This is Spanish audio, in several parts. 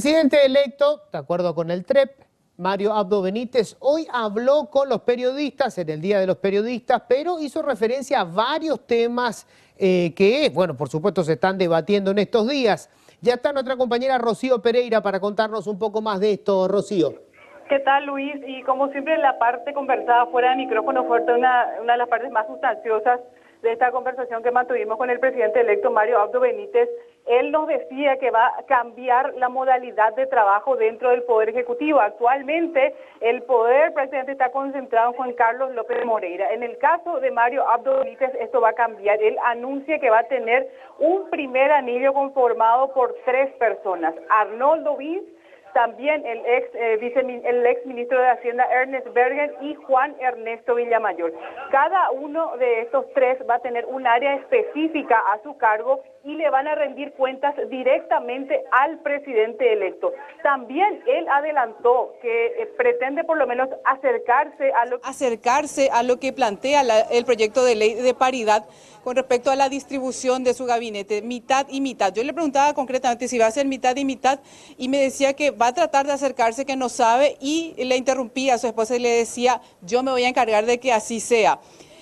Presidente electo, de acuerdo con el TREP, Mario Abdo Benítez, hoy habló con los periodistas en el Día de los Periodistas, pero hizo referencia a varios temas que, bueno, por supuesto se están debatiendo en estos días. Ya está nuestra compañera Rocío Pereira para contarnos un poco más de esto. Rocío. ¿Qué tal, Luis? Y como siempre, la parte conversada fuera de micrófono fue una de las partes más sustanciosas de esta conversación que mantuvimos con el presidente electo Mario Abdo Benítez. Él nos decía que va a cambiar la modalidad de trabajo dentro del Poder Ejecutivo. Actualmente el poder, presidente, está concentrado en Juan Carlos López Moreira. En el caso de Mario Abdo Benítez, esto va a cambiar. Él anuncia que va a tener un primer anillo conformado por 3 personas. Arnoldo Vince, también el ex ministro de Hacienda Ernest Bergen y Juan Ernesto Villamayor. Cada uno de estos 3 va a tener un área específica a su cargo y le van a rendir cuentas directamente al presidente electo. También él adelantó que pretende por lo menos acercarse a lo que plantea el proyecto de ley de paridad con respecto a la distribución de su gabinete, mitad y mitad. Yo le preguntaba concretamente si va a ser mitad y mitad y me decía que va a tratar de acercarse, que no sabe, y le interrumpía a su esposa y le decía, yo me voy a encargar de que así sea.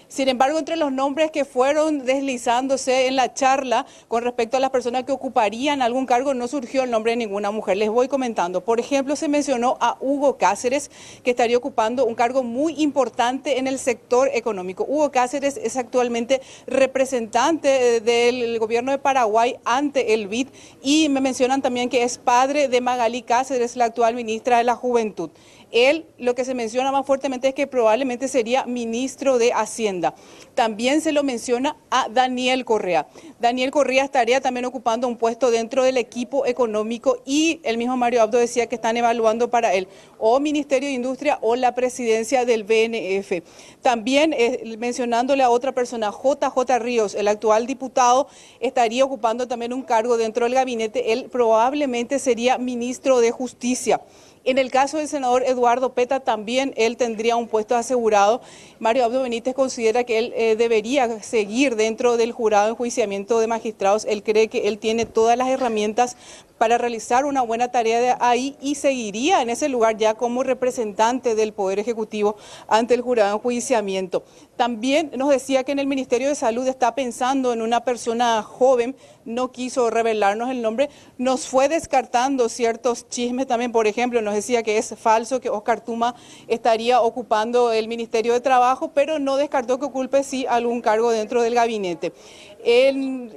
Sin embargo, entre los nombres que fueron deslizándose en la charla con respecto a las personas que ocuparían algún cargo, no surgió el nombre de ninguna mujer. Les voy comentando. Por ejemplo, se mencionó a Hugo Cáceres, que estaría ocupando un cargo muy importante en el sector económico. Hugo Cáceres es actualmente representante del gobierno de Paraguay ante el BID, y me mencionan también que es padre de Magalí Cáceres, la actual ministra de la Juventud. Él, lo que se menciona más fuertemente es que probablemente sería ministro de Hacienda. También se lo menciona a Daniel Correa. Daniel Correa estaría también ocupando un puesto dentro del equipo económico, y el mismo Mario Abdo decía que están evaluando para él o Ministerio de Industria o la presidencia del BNF. También mencionándole a otra persona, JJ Ríos, el actual diputado, estaría ocupando también un cargo dentro del gabinete. Él probablemente sería ministro de Justicia. En el caso del senador Eduardo Peta, también él tendría un puesto asegurado. Mario Abdo Benítez considera que él debería seguir dentro del jurado de enjuiciamiento de magistrados. Él cree que él tiene todas las herramientas para realizar una buena tarea de ahí, y seguiría en ese lugar ya como representante del Poder Ejecutivo ante el jurado de enjuiciamiento. También nos decía que en el Ministerio de Salud está pensando en una persona joven, no quiso revelarnos el nombre, nos fue descartando ciertos chismes también. Por ejemplo, nos decía que es falso que Oscar Tuma estaría ocupando el Ministerio de Trabajo, pero no descartó que ocupe sí algún cargo dentro del gabinete.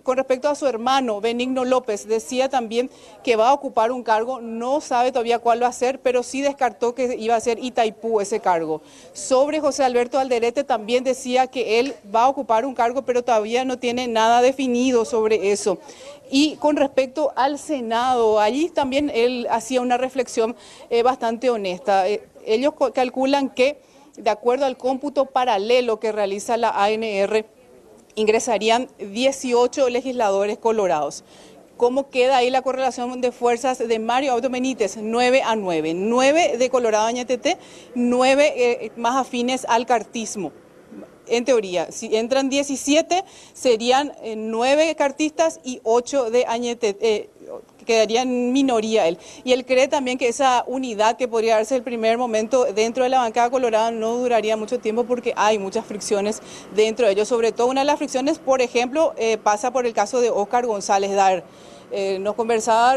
Con respecto a su hermano, Benigno López, decía también que va a ocupar un cargo, no sabe todavía cuál va a ser, pero sí descartó que iba a ser Itaipú ese cargo. Sobre José Alberto Alderete también decía que él va a ocupar un cargo, pero todavía no tiene nada definido sobre eso. Y con respecto al Senado, allí también él hacía una reflexión bastante honesta. Ellos calculan que, de acuerdo al cómputo paralelo que realiza la ANR, ingresarían 18 legisladores colorados. ¿Cómo queda ahí la correlación de fuerzas de Mario Abdo Benítez? 9-9. 9 de Colorado Añetete, 9 más afines al cartismo. En teoría, si entran 17, serían 9 cartistas y 8 de Añetete. Quedaría en minoría él. Y él cree también que esa unidad que podría darse el primer momento dentro de la bancada colorada no duraría mucho tiempo, porque hay muchas fricciones dentro de ellos. Sobre todo una de las fricciones, por ejemplo, pasa por el caso de Óscar González Daer. Nos conversaba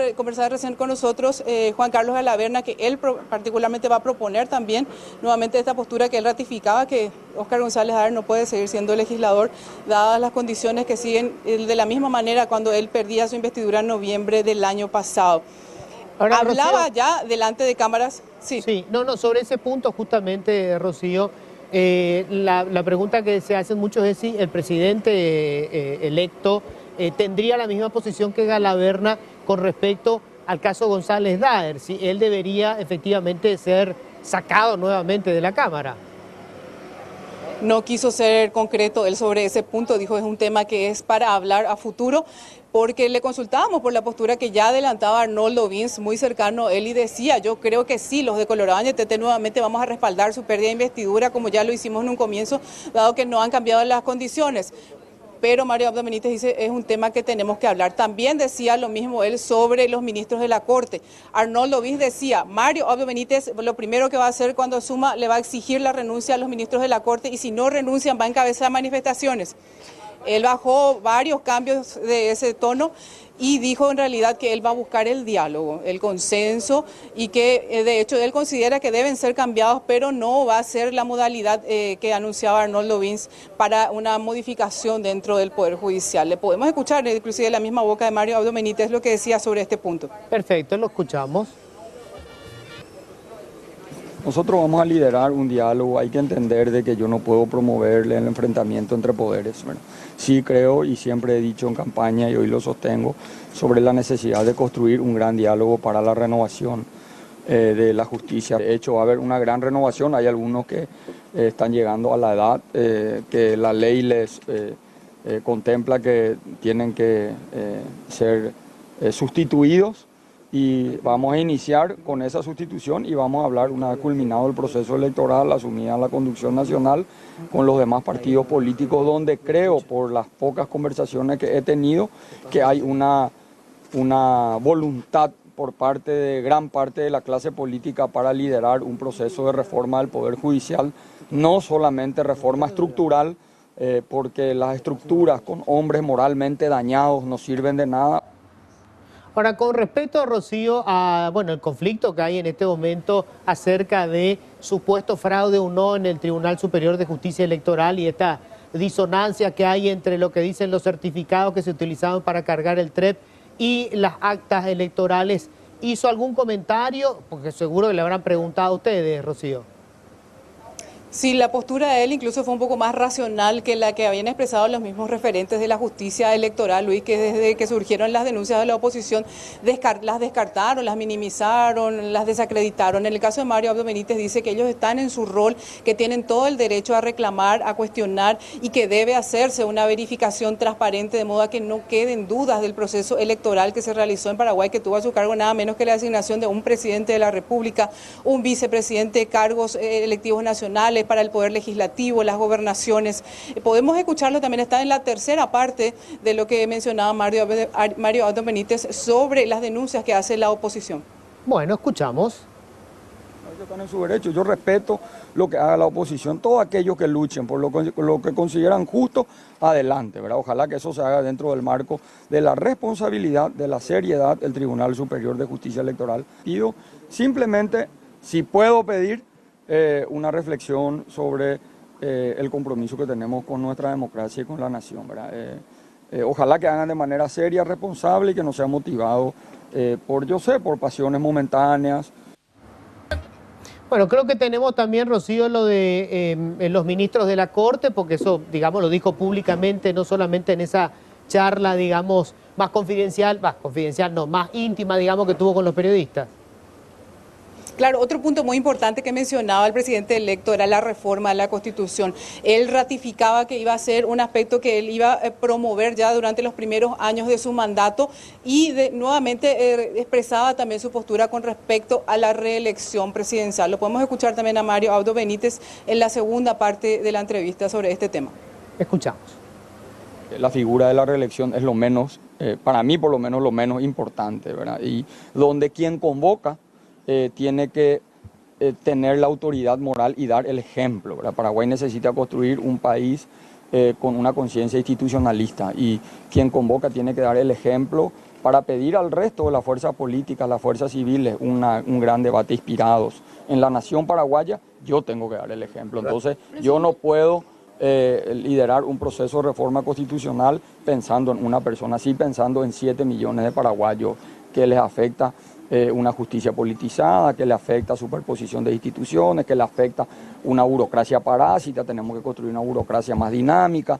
recién con nosotros Juan Carlos Alaverna, que él particularmente va a proponer también nuevamente esta postura que él ratificaba, que Óscar González Daer no puede seguir siendo legislador dadas las condiciones que siguen de la misma manera cuando él perdía su investidura en noviembre del año pasado. Ahora, hablaba Rocío, ya delante de cámaras. Sí, sobre ese punto justamente, Rocío, la pregunta que se hacen muchos es si el presidente electo tendría la misma posición que Galaverna con respecto al caso González Daer, si él debería efectivamente ser sacado nuevamente de la Cámara. No quiso ser concreto él sobre ese punto, dijo es un tema que es para hablar a futuro, porque le consultábamos por la postura que ya adelantaba Arnoldo Vince, muy cercano a él, y decía, yo creo que sí, los de Colorado Añetete nuevamente vamos a respaldar su pérdida de investidura, como ya lo hicimos en un comienzo, dado que no han cambiado las condiciones. pero Mario Abdo Benítez dice es un tema que tenemos que hablar. También decía lo mismo él sobre los ministros de la Corte. Arnoldo Bis decía, Mario Abdo Benítez lo primero que va a hacer cuando asuma le va a exigir la renuncia a los ministros de la Corte y si no renuncian va a encabezar manifestaciones. Él bajó varios cambios de ese tono y dijo en realidad que él va a buscar el diálogo, el consenso y que de hecho él considera que deben ser cambiados, pero no va a ser la modalidad que anunciaba Arnoldo Bis para una modificación dentro del Poder Judicial. Le podemos escuchar inclusive de la misma boca de Mario Abdo Benítez lo que decía sobre este punto. Perfecto, lo escuchamos. Nosotros vamos a liderar un diálogo, hay que entender de que yo no puedo promoverle el enfrentamiento entre poderes. Bueno, sí creo y siempre he dicho en campaña y hoy lo sostengo sobre la necesidad de construir un gran diálogo para la renovación de la justicia. De hecho va a haber una gran renovación, hay algunos que están llegando a la edad que la ley les contempla que tienen que ser sustituidos. Y vamos a iniciar con esa sustitución y vamos a hablar, una vez culminado el proceso electoral, asumida la conducción nacional, con los demás partidos políticos, donde creo, por las pocas conversaciones que he tenido, que hay una voluntad por parte de gran parte de la clase política para liderar un proceso de reforma del Poder Judicial, no solamente reforma estructural, porque las estructuras con hombres moralmente dañados no sirven de nada. Ahora, con respecto, Rocío, a el conflicto que hay en este momento acerca de supuesto fraude o no en el Tribunal Superior de Justicia Electoral y esta disonancia que hay entre lo que dicen los certificados que se utilizaban para cargar el TREP y las actas electorales, ¿hizo algún comentario? Porque seguro que le habrán preguntado a ustedes, Rocío. Sí, la postura de él incluso fue un poco más racional que la que habían expresado los mismos referentes de la justicia electoral, Luis, que desde que surgieron las denuncias de la oposición las descartaron, las minimizaron, las desacreditaron. En el caso de Mario Abdo Benítez dice que ellos están en su rol, que tienen todo el derecho a reclamar, a cuestionar y que debe hacerse una verificación transparente de modo a que no queden dudas del proceso electoral que se realizó en Paraguay, que tuvo a su cargo nada menos que la designación de un presidente de la República, un vicepresidente, cargos electivos nacionales, para el Poder Legislativo, las gobernaciones. Podemos escucharlo, también está en la tercera parte de lo que mencionaba Mario Abdo Benítez sobre las denuncias que hace la oposición. Bueno, escuchamos. Ellos están en su derecho, yo respeto lo que haga la oposición, todos aquellos que luchen por lo que consideran justo, adelante, ¿verdad? Ojalá que eso se haga dentro del marco de la responsabilidad, de la seriedad del Tribunal Superior de Justicia Electoral. Pido simplemente, si puedo pedir, una reflexión sobre el compromiso que tenemos con nuestra democracia y con la nación, ¿verdad? Ojalá que hagan de manera seria, responsable y que no sea motivado por pasiones momentáneas. Bueno, creo que tenemos también, Rocío, lo de los ministros de la Corte, porque eso, digamos, lo dijo públicamente, no solamente en esa charla, digamos, más íntima, digamos, que tuvo con los periodistas. Claro, otro punto muy importante que mencionaba el presidente electo era la reforma de la Constitución. Él ratificaba que iba a ser un aspecto que él iba a promover ya durante los primeros años de su mandato y nuevamente expresaba también su postura con respecto a la reelección presidencial. Lo podemos escuchar también a Mario Abdo Benítez en la segunda parte de la entrevista sobre este tema. Escuchamos. La figura de la reelección es lo menos, para mí por lo menos, lo menos importante, ¿verdad? Y donde quien convoca tiene que tener la autoridad moral y dar el ejemplo, ¿verdad? Paraguay necesita construir un país con una conciencia institucionalista y quien convoca tiene que dar el ejemplo para pedir al resto de las fuerzas políticas, las fuerzas civiles, un gran debate inspirados. En la nación paraguaya yo tengo que dar el ejemplo, entonces yo no puedo liderar un proceso de reforma constitucional pensando en una persona, sí pensando en 7 millones de paraguayos que les afecta una justicia politizada, que le afecta superposición de instituciones, que le afecta una burocracia parásita, tenemos que construir una burocracia más dinámica.